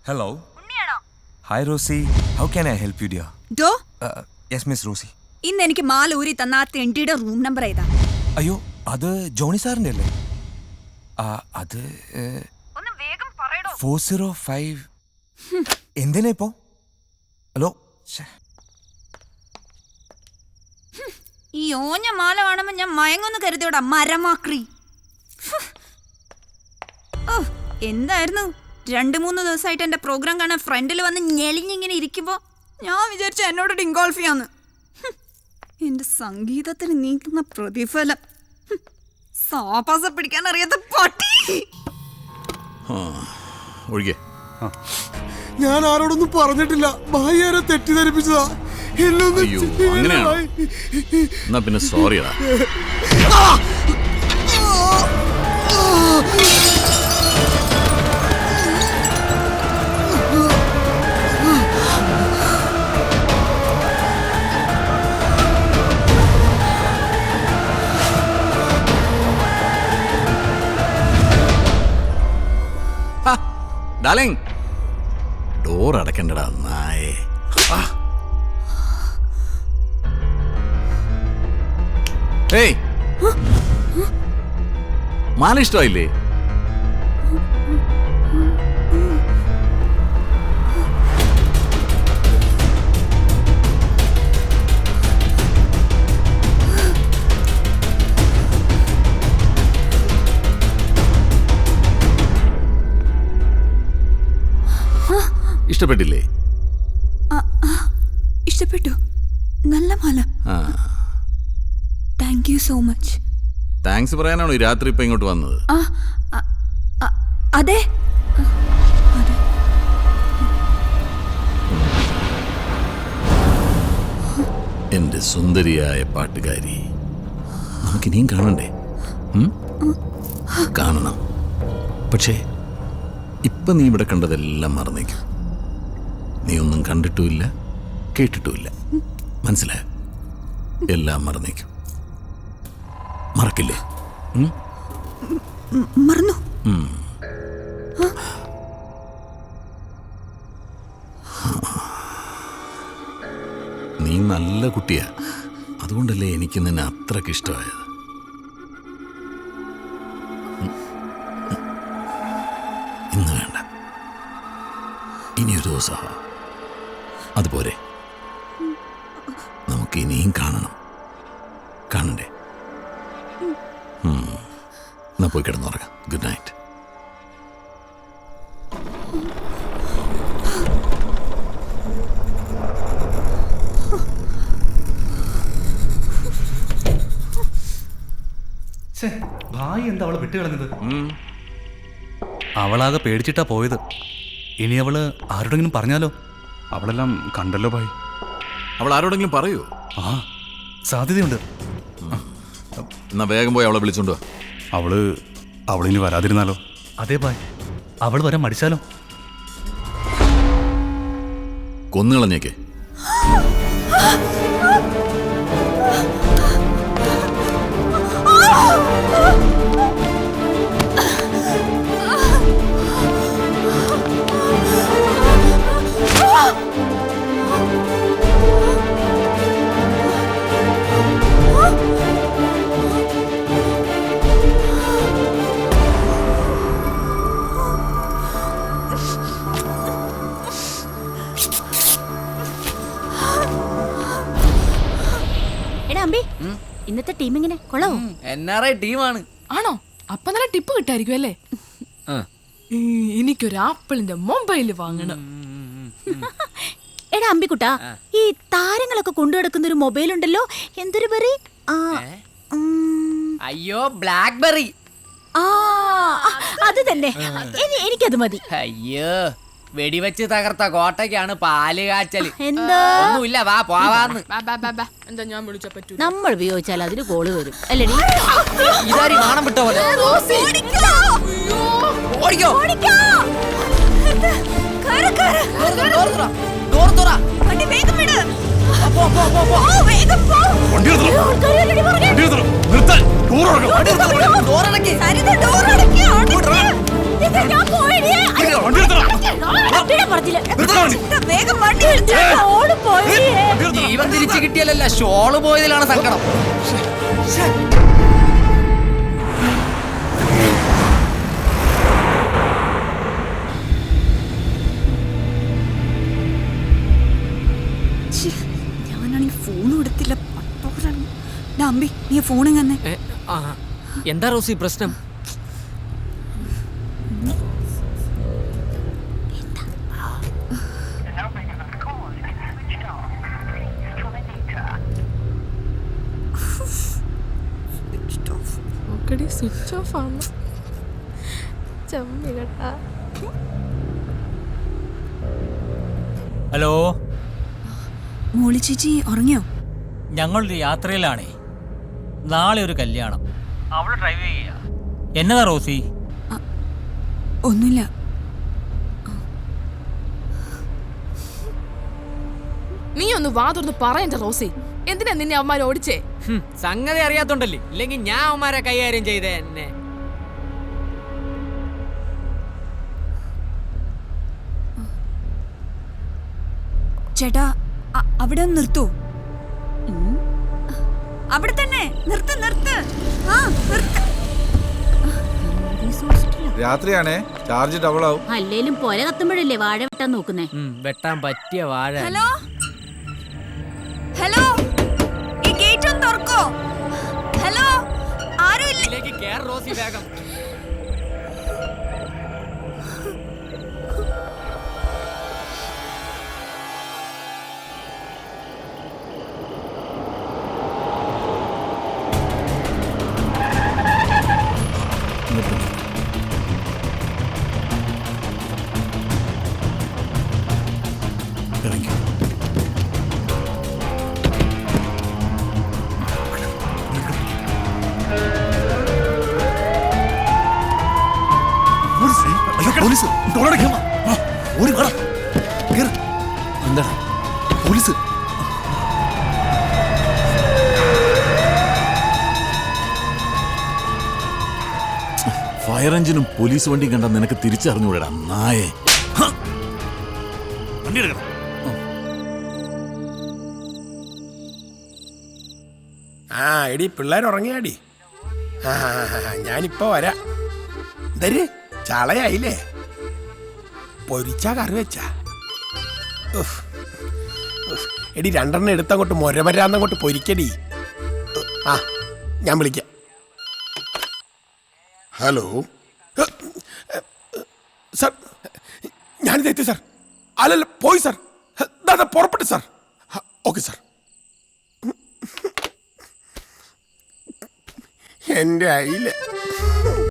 Hello. Hi Rosie. How can I help you, dear? Do? Yes, Miss Rosie. ഇന്ന് എനിക്ക് മാല ഊരി തന്ന ആ തെണ്ടിയുടെ റൂം നമ്പർ ഏതാ? അയ്യോ, അത് ജോണി സാറിന്റെ അല്ലേ? അത് ഒന്ന് വേഗം പറയടോ. 405. എന്തിനാ ഇപ്പോ? ഹലോ. ഈ ഓഞ്ഞ മാല കാണുമ്പോ ഞാൻ മയങ്ങൊന്ന് കരുതിയോടാ മരമാക്രി. എന്തായിരുന്നു 2-3 ദിവസമായിട്ട് എന്റെ പ്രോഗ്രാം കാണാൻ ഫ്രണ്ടിൽ വന്ന് ഞെളിഞ്ഞിങ്ങനെ ഇരിക്കുമ്പോ ഞാൻ വിചാരിച്ചു എന്നോട് ഇൻവോൾവ് ചെയ്യാന്ന്. എന്റെ സംഗീതത്തിന് നീക്കുന്ന പ്രതിഫലം. സാപാസ പിടിക്കാൻ അറിയാത്ത പട്ടി. ഞാൻ ആരോടൊന്നും പറഞ്ഞിട്ടില്ല. ഭാര്യരെ തെറ്റിദ്ധരിപ്പിച്ചതാ. എന്നാ പിന്നെ സോറിയാ. Darling, door അടക്കണ്ടടാ നായേ. ഏയ്, മാല ഇഷ്ടമായില്ലേ? ഇഷ്ടപ്പെട്ടില്ലേ? ഇഷ്ടപ്പെട്ടു. നല്ല മാല. Thank you so much. Thanks പറയാനാണോ ഈ രാത്രി ഇപ്പൊ ഇങ്ങോട്ട് വന്നത്? അതെ. എന്റെ സുന്ദരിയായ പാട്ടുകാരി, നമുക്കിനിയും കാണണ്ടേ? കാണണം. പക്ഷേ ഇപ്പൊ നീ ഇവിടെ കണ്ടതെല്ലാം മറന്നേക്കും. നീ ഒന്നും കണ്ടിട്ടുമില്ല, കേട്ടിട്ടുമില്ല. മനസ്സിലായോ? എല്ലാം മറന്നേക്കും. മറക്കില്ലേ? മറന്നു. നീ നല്ല കുട്ടിയാ. അതുകൊണ്ടല്ലേ എനിക്ക് നിന്നെ അത്രക്ക് ഇഷ്ടമായത്. ഇന്ന് വേണ്ട, ഇനിയൊരു ദിവസം. അതുപോലെ നമുക്ക് ഇനിയും കാണണം. കാണണ്ടേ? എന്നാ പോയി കിടന്നുറങ്ങാം. Good night. ഭായി എന്താ അവളെ വിട്ടുകളഞ്ഞത്? അവളാകെ പേടിച്ചിട്ടാ പോയത്. ഇനി അവള് ആരോടെങ്കിലും പറഞ്ഞാലോ? അവളെല്ലാം കണ്ടല്ലോ ഭായി. അവൾ ആരോടെങ്കിലും പറയൂ? സാധ്യതയുണ്ട്. എന്നാ വേഗം പോയി അവളെ വിളിച്ചോണ്ടോ. അവളിനി വരാതിരുന്നാലോ? അതെ ഭായ്, അവൾ വരാൻ മടിച്ചാലോ? കൊന്നുകളഞ്ഞേക്കേ. ഇന്നത്തെ ടീം എങ്ങനെ കൊള്ളാവോ? NRI ടീമാണ്. ആണോ? അപ്പൊ നല്ല ടിപ്പ് കിട്ടായിരിക്കും അല്ലേ? എനിക്കൊരു ആപ്പിളിന്റെ മൊബൈല് വാങ്ങണം. എടാ അമ്പിക്കുട്ടാ, ഈ താരങ്ങളൊക്കെ കൊണ്ടുനടക്കുന്ന ഒരു മൊബൈൽ ഉണ്ടല്ലോ, എന്തൊരു ബെറി? അയ്യോ, ബ്ലാക്ക്ബെറി. അത് തന്നെ, എനിക്കത് മതി. അയ്യോ, വെടിവെച്ച് തകർത്ത കോട്ടയ്ക്കാണ് പാല് കാച്ചല്. എന്താ? ഒന്നുമില്ല, വാ പോവാന്ന്. എന്താ ഞാൻ വിളിച്ച പറ്റൂ? നമ്മൾ ഉപയോഗിച്ചാൽ അതിന് കോള് വരും അല്ലേടി? ഇതാരി മാണം വിട്ട പോലെ. ഓടിക്കോ. നിർത്താൻ സരിത, door അടയ്ക്ക്, അടയ്ക്ക്. ഞാൻ പോയടി. അയ്യോ, അപ്പഴേ പറഞ്ഞില്ല. ചിത്ത, വേഗം വണ്ടി എടുത്ത്. ഓള് പോയടി. ജീവൻ തിരിച്ചു കിട്ടിയാലല്ല ഷോള് പോയതിലാണ് സങ്കടം. ഞാനാണെങ്കിൽ ഫോണും എടുത്തില്ല. അമ്പി, നീ ഫോണും തന്നെ. എന്താ റോസി പ്രശ്നം? സ്വിച്ച് ഓഫ് ആണ്. ചമ്മി കേട്ടാ. ഹലോ, മോളി ചേച്ചി ഉറങ്ങിയോ? ഞങ്ങളൊരു യാത്രയിലാണേ. നാളെ ഒരു കല്യാണം. അവള് ഡ്രൈവ് ചെയ്യാ. എന്നതാ റോസി? ഒന്നുമില്ല. നീ ഒന്ന് വാ തുറന്ന് പറയണ്ട റോസി. എന്തിനാ നിന്നെ അവന്മാർ ഓടിച്ചേ? സംഗതി അറിയാത്തോണ്ടല്ലേ, ഇല്ലെങ്കിൽ ഞാൻ അവന്മാരെ കൈകാര്യം ചെയ്തേ എന്നെ. ചേട്ടാ, അവിടെ ഒന്ന് നിർത്തൂ. അവിടെ തന്നെ നിർത്ത്, നിർത്ത്. ആ, നിർത്ത്. രാത്രിയാണേ, ചാർജ് ഡബിൾ ആവും. അല്ലേലും പൊല കത്തുമ്പോഴല്ലേ വാഴ വെട്ടാൻ നോക്കുന്നേ. വെട്ടാൻ പറ്റിയ വാഴ. ഹലോ, ഹലോ, ഈ ഗേറ്റ് ഒന്ന് തുറക്കോ? ഹലോ, ആരും ഇല്ല. കേറ് റോസി വേഗം. ഇറങ്ങി. പോലീസ് എന്താ പോലീസ്? ഫയർ എഞ്ചിനും പോലീസ് വണ്ടിയും കണ്ടാൽ നിനക്ക് തിരിച്ചറിഞ്ഞുകൂടാ നായേ. വണ്ടി എടുക്കണം. ആ എടി, പിള്ളേർ ഉറങ്ങിയാടി. ഞാനിപ്പോ വരാം. എന്തര് ചളയായില്ലേ? പൊരിച്ചാ കറി വെച്ചാ? എടി, 2 എടുത്തങ്ങോട്ട് മൊരമരാന്നങ്ങോട്ട് പൊരിക്കടി. ആ, ഞാൻ വിളിക്കാം. ഹലോ സാർ, ഞാനിതെത്തി സാർ. അല്ലല്ല, പോയി സാർ. പുറപ്പെട്ടു സാർ. Okay sir. എൻ്റെ അയില